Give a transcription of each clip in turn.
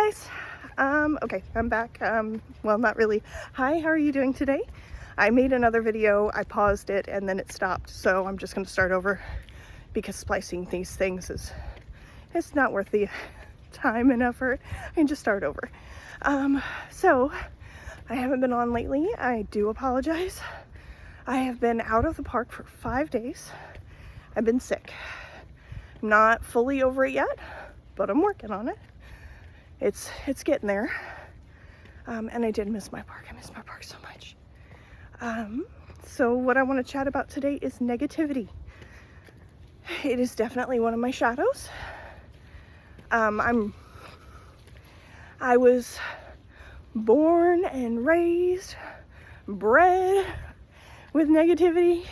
guys. Okay, I'm back. Well, not really. Hi, how are you doing today? I made another video, I paused it, and then it stopped, so I'm just going to start over because splicing these things it's not worth the time and effort. I can just start over. So I haven't been on lately. I do apologize. I have been out of the park for 5 days. I've been sick. I'm not fully over it yet, but I'm working on it. It's getting there. And I did miss my park. I miss my park so much. So what I want to chat about today is negativity. It is definitely one of my shadows. I was born and raised, bred with negativity.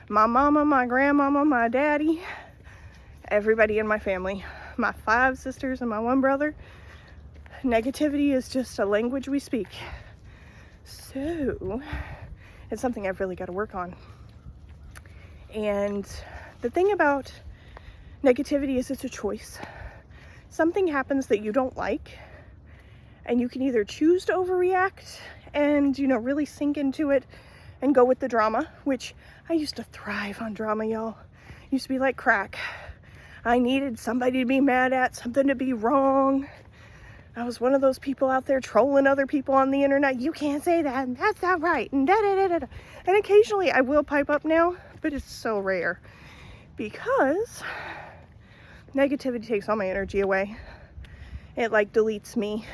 My mama, my grandmama, my daddy, everybody in my family, my 5 sisters and my 1 brother. Negativity is just a language we speak. So it's something I've really got to work on. And the thing about negativity is it's a choice. Something happens that you don't like, and you can either choose to overreact and, really sink into it and go with the drama, which I used to thrive on drama, y'all. Used to be like crack. I needed somebody to be mad at, something to be wrong. I was one of those people out there trolling other people on the internet. You can't say that, and that's not right, and da-da-da-da-da. And occasionally I will pipe up now, but it's so rare because negativity takes all my energy away. It deletes me,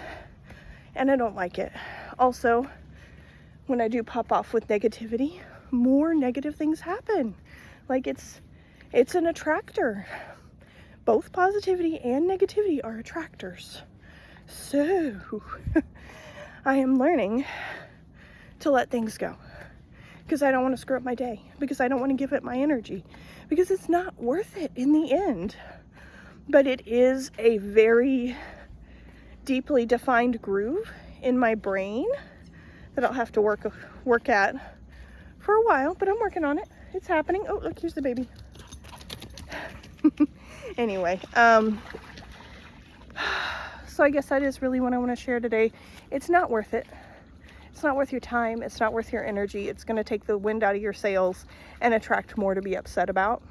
and I don't like it. Also, when I do pop off with negativity, more negative things happen. It's an attractor. Both positivity and negativity are attractors. So I am learning to let things go because I don't want to screw up my day, because I don't want to give it my energy, because it's not worth it in the end. But it is a very deeply defined groove in my brain that I'll have to work at for a while, but I'm working on it. It's happening. Oh, look, here's the baby. Anyway, so I guess that is really what I want to share today. It's not worth it. It's not worth your time. It's not worth your energy. It's going to take the wind out of your sails and attract more to be upset about.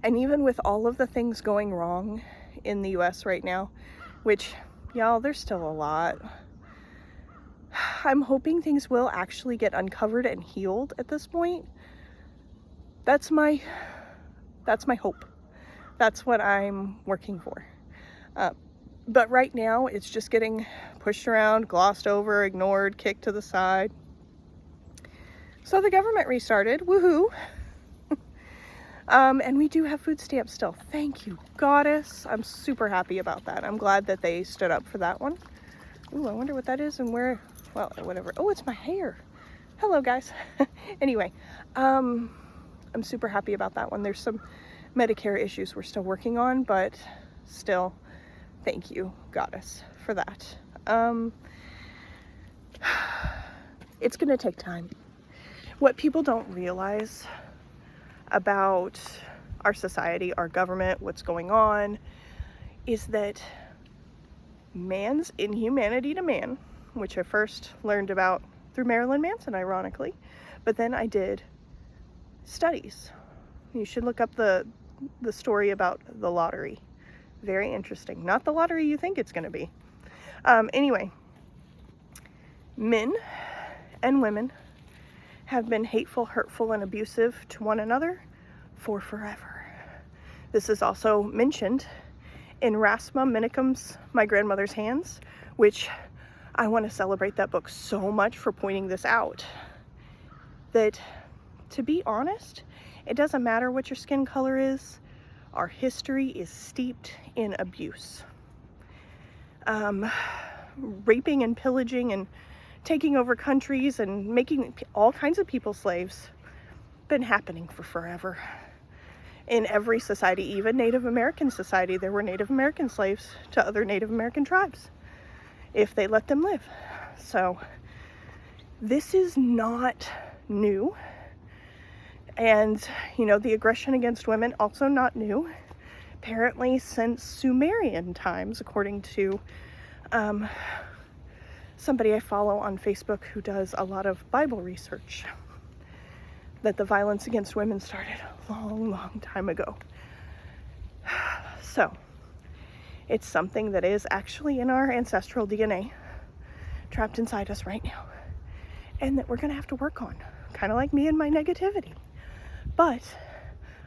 And even with all of the things going wrong in the US right now, which, y'all, there's still a lot. I'm hoping things will actually get uncovered and healed at this point. That's my hope. That's what I'm working for. But right now, it's just getting pushed around, glossed over, ignored, kicked to the side. So the government restarted, woohoo. And we do have food stamps still. Thank you, goddess. I'm super happy about that. I'm glad that they stood up for that one. Ooh, I wonder what that is and where, well, whatever. Oh, it's my hair. Hello, guys. Anyway, I'm super happy about that one. There's some Medicare issues we're still working on, but still, thank you, goddess, for that. It's gonna take time. What people don't realize about our society, our government, what's going on, is that man's inhumanity to man, which I first learned about through Marilyn Manson, ironically, but then I did studies. You should look up the story about the lottery. Very interesting. Not the lottery you think it's going to be. Anyway, men and women have been hateful, hurtful, and abusive to one another for forever. This is also mentioned in Rasma Minnicum's My Grandmother's Hands, which I want to celebrate that book so much for pointing this out. That, to be honest, it doesn't matter what your skin color is. Our history is steeped in abuse. Raping and pillaging and taking over countries and making all kinds of people slaves. Been happening for forever. In every society, even Native American society, there were Native American slaves to other Native American tribes, if they let them live. So this is not new. And, the aggression against women, also not new. apparently since Sumerian times, according to somebody I follow on Facebook who does a lot of Bible research, that the violence against women started a long time ago. So it's something that is actually in our ancestral DNA, trapped inside us right now, and that we're going to have to work on, kind of like me and my negativity. But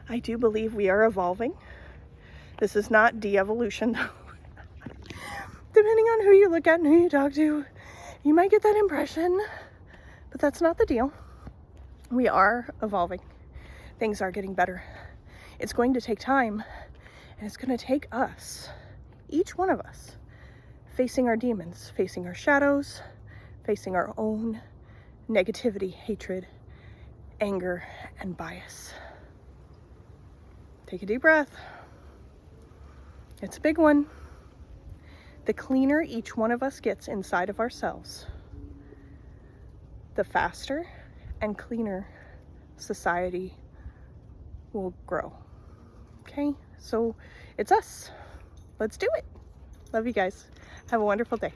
I do believe we are evolving. This is not de-evolution, though. Depending on who you look at and who you talk to, you might get that impression, but that's not the deal. We are evolving. Things are getting better. It's going to take time, and it's going to take us, each one of us, facing our demons, facing our shadows, facing our own negativity, hatred, anger, and bias. Take a deep breath. It's a big one. The cleaner each one of us gets inside of ourselves, the faster and cleaner society will grow. Okay? So it's us. Let's do it. Love you guys. Have a wonderful day.